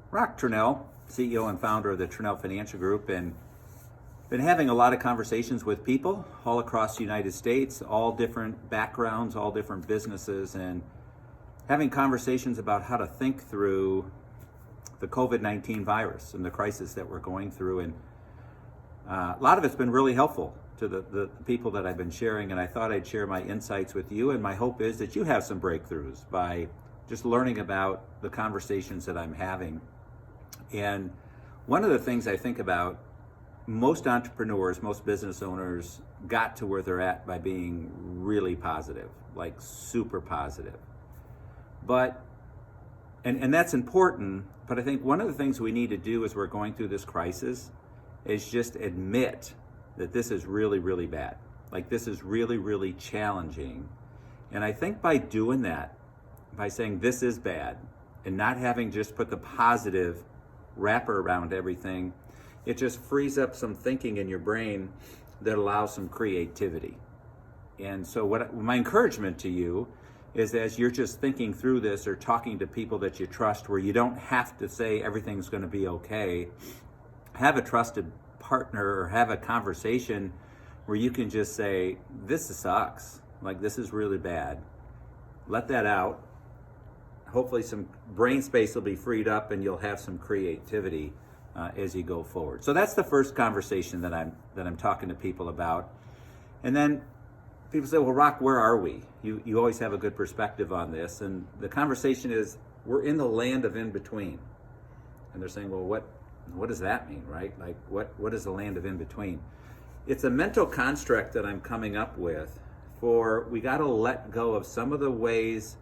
Roch Tranel, CEO and founder of the Tranel Financial Group, and been having a lot of conversations with people all across the United States, all different backgrounds, all different businesses, and having conversations about how to think through the COVID-19 virus and the crisis that we're going through. And a lot of it's been really helpful to the people that I've been sharing, and I thought I'd share my insights with you. And my hope is that you have some breakthroughs by just learning about the conversations that I'm having. And one of the things I think about, most entrepreneurs, most business owners got to where they're at by being really positive, like super positive. But, and that's important, but I think one of the things we need to do as we're going through this crisis is just admit that this is really, really bad. Like, this is really, really challenging. And I think by doing that, by saying this is bad and not having just put the positive wrapper around everything, it just frees up some thinking in your brain that allows some creativity. And so my encouragement to you is, as you're just thinking through this or talking to people that you trust, where you don't have to say everything's going to be okay, have a trusted partner or have a conversation where you can just say, this sucks, like this is really bad. Let that out. Hopefully some brain space will be freed up and you'll have some creativity as you go forward. So that's the first conversation that I'm talking to people about. And then people say, well, Roch, where are we? You always have a good perspective on this. And the conversation is, we're in the land of in between. And they're saying, well, what does that mean, right? Like, what is the land of in between? It's a mental construct that I'm coming up with for, we got to let go of some of the ways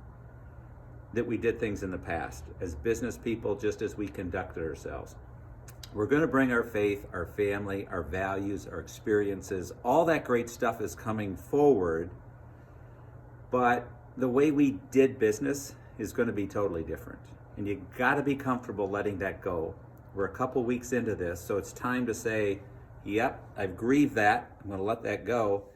that we did things in the past as business people, just as we conducted ourselves. We're going to bring our faith, our family, our values, our experiences, all that great stuff is coming forward, but the way we did business is going to be totally different. And you got to be comfortable letting that go. We're a couple weeks into this, so it's time to say, yep, I've grieved that, I'm going to let that go.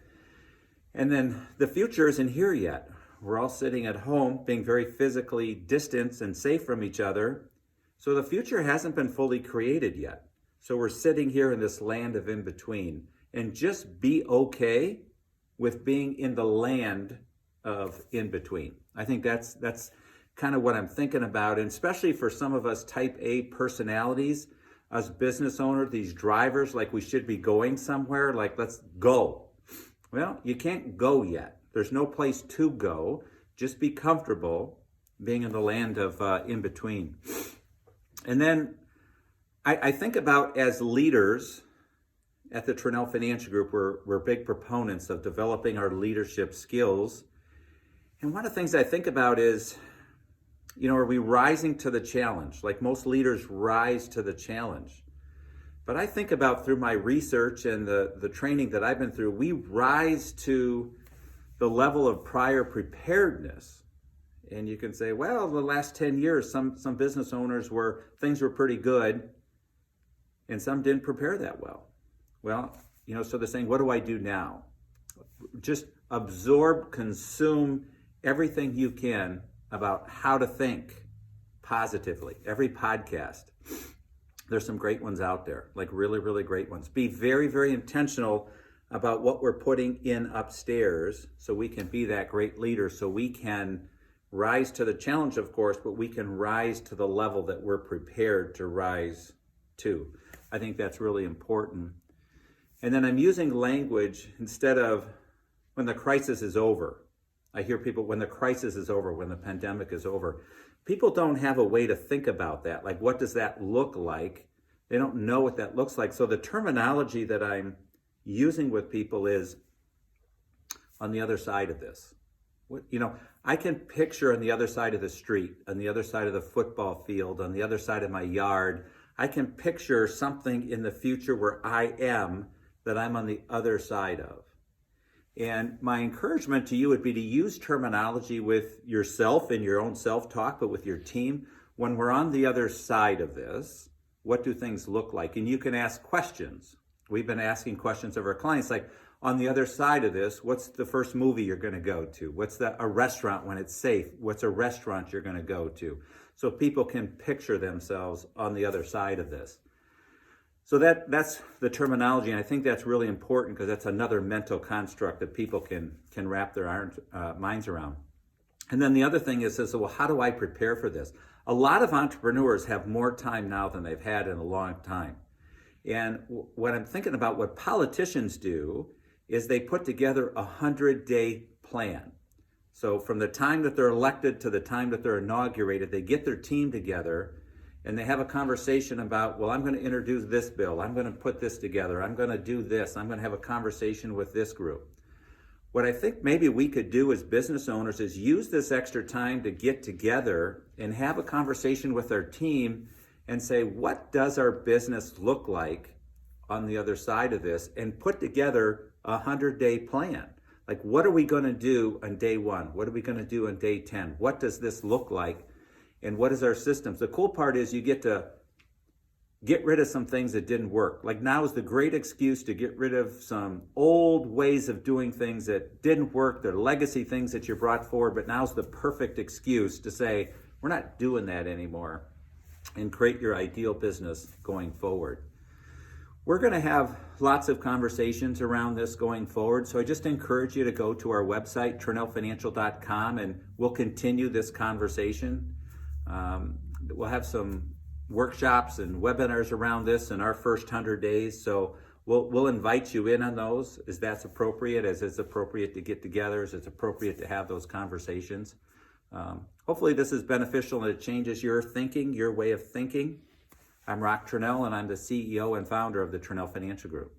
And then the future isn't here yet. We're all sitting at home, being very physically distanced and safe from each other. So the future hasn't been fully created yet. So we're sitting here in this land of in between, and just be okay with being in the land of in between. I think that's kind of what I'm thinking about, and especially for some of us type A personalities, us business owners, these drivers, like we should be going somewhere, like let's go. Well, you can't go yet. There's no place to go. Just be comfortable being in the land of in between. And then I think about, as leaders at the Tranel Financial Group, we're big proponents of developing our leadership skills. And one of the things I think about is, are we rising to the challenge? Like most leaders rise to the challenge. But I think about, through my research and the training that I've been through, we rise to the level of prior preparedness. And you can say, well, the last 10 years, some business owners things were pretty good, and some didn't prepare that well. Well, so they're saying, what do I do now? Just absorb, consume everything you can about how to think positively. Every podcast, there's some great ones out there, like really, really great ones. Be very, very intentional about what we're putting in upstairs so we can be that great leader, so we can rise to the challenge, of course, but we can rise to the level that we're prepared to rise to. I think that's really important. And then I'm using language instead of when the crisis is over. I hear people, when the crisis is over, when the pandemic is over. People don't have a way to think about that. Like, what does that look like? They don't know what that looks like. So the terminology that I'm using with people is, on the other side of this. I can picture on the other side of the street, on the other side of the football field, on the other side of my yard, I can picture something in the future where I am, that I'm on the other side of. And my encouragement to you would be to use terminology with yourself in your own self-talk, but with your team. When we're on the other side of this, what do things look like? And you can ask questions. We've been asking questions of our clients, like, on the other side of this, what's the first movie you're going to go to? What's a restaurant when it's safe? What's a restaurant you're going to go to? so people can picture themselves on the other side of this. So that's the terminology, and I think that's really important because that's another mental construct that people can wrap their minds around. And then the other thing is, well, how do I prepare for this? A lot of entrepreneurs have more time now than they've had in a long time. And what I'm thinking about, what politicians do is they put together a 100-day plan. So from the time that they're elected to the time that they're inaugurated, they get their team together and they have a conversation about, well, I'm going to introduce this bill. I'm going to put this together. I'm going to do this. I'm going to have a conversation with this group. What I think maybe we could do as business owners is use this extra time to get together and have a conversation with our team and say, what does our business look like on the other side of this, and put together a 100-day plan. Like, what are we going to do on day 1? What are we going to do on day 10? What does this look like? And what is our systems? The cool part is you get to get rid of some things that didn't work. Like, now is the great excuse to get rid of some old ways of doing things that didn't work. They're legacy things that you brought forward, but now's the perfect excuse to say, we're not doing that anymore, and create your ideal business going forward. We're going to have lots of conversations around this going forward, so I just encourage you to go to our website, tranelfinancial.com, and we'll continue this conversation. We'll have some workshops and webinars around this in our first 100 days, so we'll invite you in on those as that's appropriate, as it's appropriate to get together, as it's appropriate to have those conversations. Hopefully this is beneficial and it changes your thinking, your way of thinking. I'm Roch Tranel, and I'm the CEO and founder of the Tranel Financial Group.